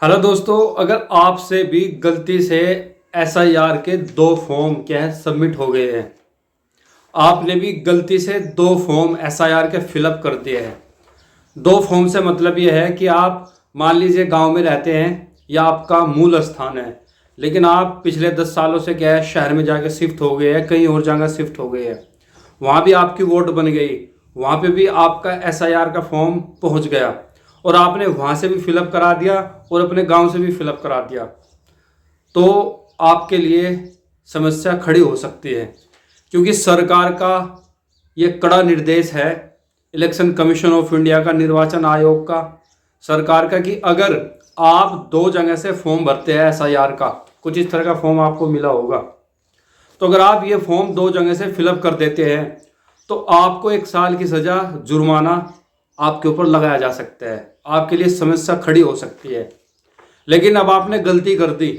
Hello दोस्तों, अगर आपसे भी गलती से एसआईआर के दो फॉर्म क्या है सबमिट हो गए हैं, आपने भी गलती से दो फॉर्म एसआईआर के फिलअप कर दिए हैं। दो फॉर्म से मतलब ये है कि आप मान लीजिए गांव में रहते हैं या आपका मूल स्थान है, लेकिन आप पिछले 10 सालों से क्या है शहर में जाके शिफ्ट हो गए हैं, कहीं और जगह शिफ्ट हो गए हैं। वहाँ भी आपकी वोट बन गई, वहाँ पे भी आपका एसआईआर का फॉर्म पहुँच गया और आपने वहाँ से भी फिलअप करा दिया और अपने गांव से भी फिलअप करा दिया, तो आपके लिए समस्या खड़ी हो सकती है। क्योंकि सरकार का ये कड़ा निर्देश है, इलेक्शन कमीशन ऑफ इंडिया का, निर्वाचन आयोग का, सरकार का, कि अगर आप दो जगह से फॉर्म भरते हैं एसआईआर का, कुछ इस तरह का फॉर्म आपको मिला होगा, तो अगर आप ये फॉर्म दो जगह से फिलअप कर देते हैं तो आपको 1 साल की सज़ा, जुर्माना आपके ऊपर लगाया जा सकता है। आपके लिए समस्या खड़ी हो सकती है। लेकिन अब आपने गलती कर दी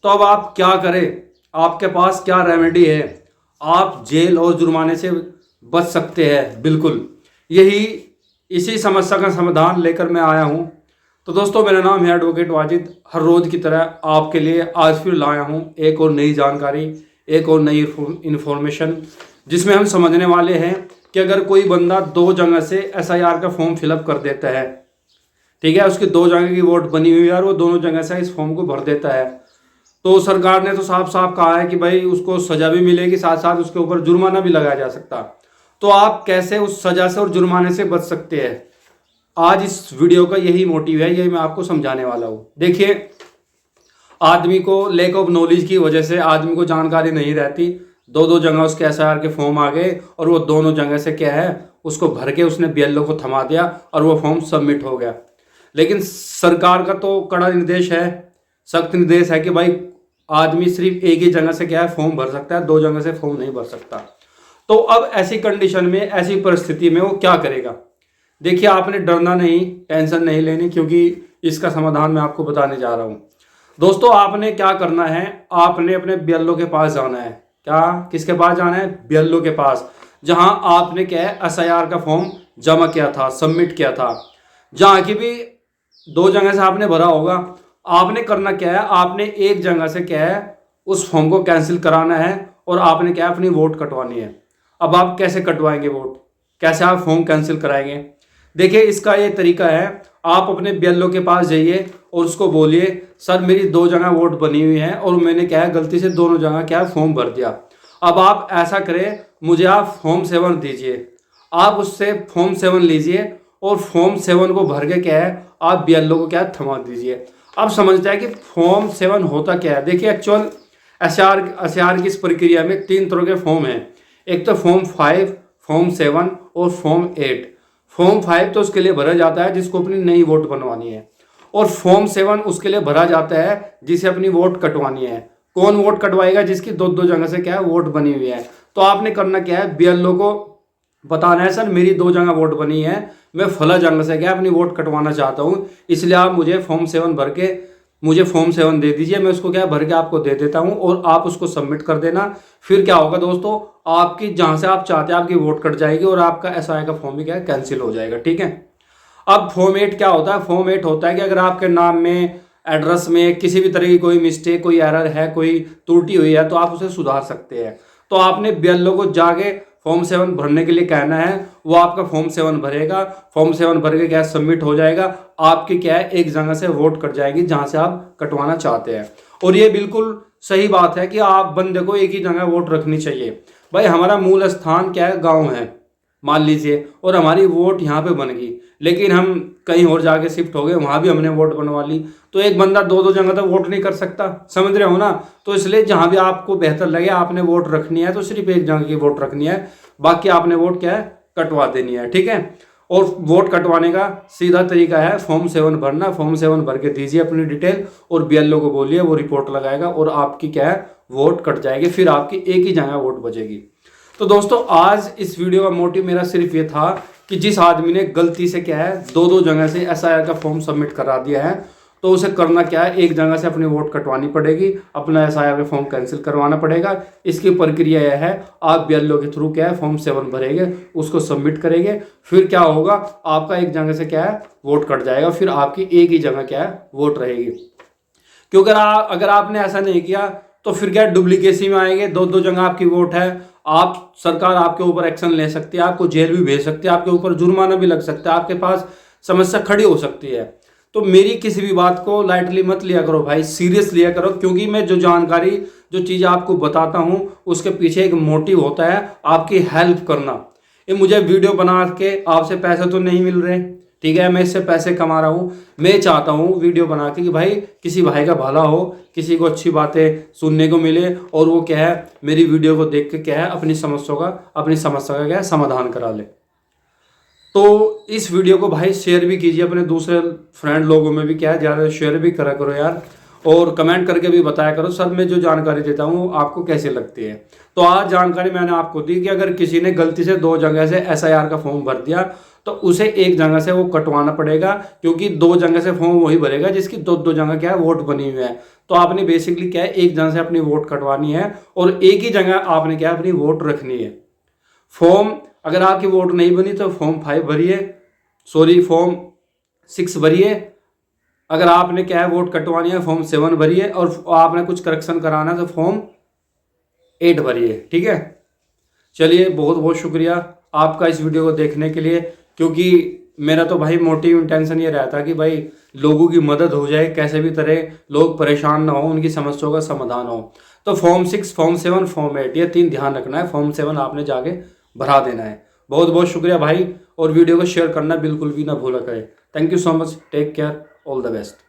तो अब आप क्या करें? आपके पास क्या रेमेडी है? आप जेल और जुर्माने से बच सकते हैं। बिल्कुल यही इसी समस्या का समाधान लेकर मैं आया हूं। तो दोस्तों, मेरा नाम है एडवोकेट वाजिद। हर रोज़ की तरह आपके लिए आज फिर लाया हूं एक और नई जानकारी, एक और नई इन्फॉर्मेशन, जिसमें हम समझने वाले हैं कि अगर कोई बंदा दो जगह से एसआईआर का फॉर्म फिलअप कर देता है, ठीक है, उसकी दो जगह की वोट बनी हुई है और वो दोनों जगह से इस फॉर्म को भर देता है, तो सरकार ने तो साफ साफ कहा है कि भाई उसको सजा भी मिलेगी, साथ साथ उसके ऊपर जुर्माना भी लगाया जा सकता। तो आप कैसे उस सजा से और जुर्माने से बच सकते हैं, आज इस वीडियो का यही मोटिव है, यही मैं आपको समझाने वाला हूँ। देखिए, आदमी को लैक ऑफ नॉलेज की वजह से आदमी को जानकारी नहीं रहती, दो दो जगह उसके एसआईआर के फॉर्म आ गए और वो दोनों जगह से क्या है उसको भर के उसने बीएलओ को थमा दिया और वो फॉर्म सबमिट हो गया। लेकिन सरकार का तो कड़ा निर्देश है, सख्त निर्देश है कि भाई आदमी सिर्फ एक ही जगह से क्या है फॉर्म भर सकता है, दो जगह से फॉर्म नहीं भर सकता। तो अब ऐसी कंडीशन में, ऐसी परिस्थिति में वो क्या करेगा? देखिए, आपने डरना नहीं, टेंशन नहीं लेनी, क्योंकि इसका समाधान मैं आपको बताने जा रहा हूँ। दोस्तों, आपने क्या करना है, आपने अपने बीएलओ के पास जाना है। क्या, किसके पास जाना है? बीएलओ के पास, जहां आपने क्या है एसआईआर का फॉर्म जमा किया था, सबमिट किया था, जहां की भी दो जगह से आपने भरा होगा। आपने करना क्या है, आपने एक जगह से क्या है उस फॉर्म को कैंसिल कराना है और आपने क्या है अपनी वोट कटवानी है। अब आप कैसे कटवाएंगे वोट, कैसे आप फॉर्म कैंसिल कराएंगे? देखिए, इसका ये तरीका है, आप अपने बीएलओ के पास जाइए और उसको बोलिए, सर मेरी दो जगह वोट बनी हुई है और मैंने क्या है गलती से दोनों जगह क्या है फॉर्म भर दिया। अब आप ऐसा करें, मुझे आप फॉर्म 7 दीजिए। आप उससे फॉर्म 7 लीजिए और फॉर्म 7 को भर के क्या है आप बीएलओ को क्या है थमा दीजिए। अब समझते हैं कि फॉर्म 7 होता क्या है। देखिए, एक्चुअल एसआईआर की इस प्रक्रिया में 3 तरह के फॉर्म हैं। एक तो फॉर्म 5, फॉर्म 7 और फॉर्म 8। फॉर्म 5 तो उसके लिए भरा जाता है जिसको अपनी नई वोट बनवानी है, और फॉर्म 7 उसके लिए भरा जाता है जिसे अपनी वोट कटवानी है। कौन वोट कटवाएगा? जिसकी दो दो जगह से क्या है वोट बनी हुई है। तो आपने करना क्या है, बीएलओ को बताना है, सर मेरी दो जगह वोट बनी है, मैं फला जगह से क्या अपनी वोट कटवाना चाहता हूँ, इसलिए आप मुझे फॉर्म 7 भर के मुझे फॉर्म 7 दे दीजिए, मैं उसको क्या भर के आपको दे देता हूँ और आप उसको सबमिट कर देना। फिर क्या होगा दोस्तों, आपकी जहाँ से आप चाहते हैं आपकी वोट कट जाएगी और आपका एसआईआर का फॉर्म भी क्या है कैंसिल हो जाएगा। ठीक है। अब फॉर्म 8 क्या होता है? फॉर्म 8 होता है कि अगर आपके नाम में, एड्रेस में किसी भी तरह की कोई मिस्टेक, कोई एरर है, कोई त्रुटि हुई है तो आप उसे सुधार सकते हैं। तो आपने बीएलओ को जाके फॉर्म 7 भरने के लिए कहना है, वो आपका फॉर्म 7 भरेगा, फॉर्म 7 भर के क्या सबमिट हो जाएगा, आपकी क्या है एक जगह से वोट कट जाएगी जहां से आप कटवाना चाहते हैं। और ये बिल्कुल सही बात है कि आप बंदे को एक ही जगह वोट रखनी चाहिए। भाई, हमारा मूल स्थान क्या है, गाँव है मान लीजिए, और हमारी वोट यहाँ पे बन गई, लेकिन हम कहीं और जाके शिफ्ट हो गए, वहां भी हमने वोट बनवा ली, तो एक बंदा दो दो जगह तो वोट नहीं कर सकता, समझ रहे हो ना? तो इसलिए जहां भी आपको बेहतर लगे, आपने वोट रखनी है तो सिर्फ एक जगह की वोट रखनी है, बाकी आपने वोट क्या है कटवा देनी है। ठीक है। और वोट कटवाने का सीधा तरीका है फॉर्म 7 भरना। फॉर्म 7 भर के दीजिए अपनी डिटेल और बीएलओ को बोलिए, वो रिपोर्ट लगाएगा और आपकी क्या है वोट कट जाएगी, फिर आपकी एक ही जगह वोट बचेगी। तो दोस्तों, आज इस वीडियो का मोटिव मेरा सिर्फ ये था कि जिस आदमी ने गलती से क्या है दो दो जगह से एसआईआर का फॉर्म सबमिट करा दिया है, तो उसे करना क्या है, एक जगह से अपनी वोट कटवानी पड़ेगी, अपना SIR फॉर्म कैंसिल करवाना पड़ेगा। इसकी प्रक्रिया यह है, आप BLO के थ्रू क्या है फॉर्म 7 भरेंगे, उसको सबमिट करेंगे, फिर क्या होगा, आपका एक जगह से क्या है वोट कट जाएगा, फिर आपकी एक ही जगह क्या है वोट रहेगी। क्योंकि अगर आपने ऐसा नहीं किया तो फिर क्या डुप्लीकेसी में आएंगे, दो जगह आपकी वोट है, आप सरकार आपके ऊपर एक्शन ले सकती है, आपको जेल भी भेज सकती है, आपके ऊपर जुर्माना भी लग सकता है, आपके पास समस्या खड़ी हो सकती है। तो मेरी किसी भी बात को लाइटली मत लिया करो भाई, सीरियस लिया करो, क्योंकि मैं जो जानकारी जो चीज़ आपको बताता हूँ उसके पीछे एक मोटिव होता है, आपकी हेल्प करना। ये मुझे वीडियो बना के आपसे पैसे तो नहीं मिल रहे, ठीक है, मैं इससे पैसे कमा रहा हूँ, मैं चाहता हूँ वीडियो बना के कि भाई किसी भाई का भला हो, किसी को अच्छी बातें सुनने को मिले, और वो क्या है मेरी वीडियो को देख के क्या है अपनी समस्या का क्या है समाधान करा ले। तो इस वीडियो को भाई शेयर भी कीजिए, अपने दूसरे फ्रेंड लोगों में भी क्या है ज़्यादा शेयर भी करा करो यार, और कमेंट करके भी बताया करो सर मैं जो जानकारी देता हूँ आपको कैसी लगती है। तो आज जानकारी मैंने आपको दी कि अगर किसी ने गलती से 2 जगह से SIR का फॉर्म भर दिया तो उसे एक जगह से वो कटवाना पड़ेगा, क्योंकि 2 जगह से फॉर्म वही भरेगा जिसकी दो जगह क्या है वोट बनी हुई है। तो आपने बेसिकली क्या है एक जगह से अपनी वोट कटवानी है, और एक ही जगह आपने क्या अपनी वोट रखनी है। फॉर्म अगर आपकी वोट नहीं बनी तो फॉर्म 5 भरिए, फॉर्म 6 भरिए। अगर आपने क्या है वोट कटवानी है फॉर्म 7 भरिए, और आपने कुछ करेक्शन कराना है तो फॉर्म 8 भरिए, ठीक है। चलिए बहुत बहुत शुक्रिया आपका इस वीडियो को देखने के लिए, क्योंकि मेरा तो भाई मोटिव इंटेंशन ये रहता है कि भाई लोगों की मदद हो जाए, कैसे भी तरह लोग परेशान ना हो, उनकी समस्याओं का समाधान हो। तो फॉर्म 6, फॉर्म 7, फॉर्म 8 ये 3 ध्यान रखना है, फॉर्म 7 आपने जाके भरा देना है। बहुत बहुत शुक्रिया भाई, और वीडियो को शेयर करना बिल्कुल भी ना भूला करें। Thank you so much, take care, all the best.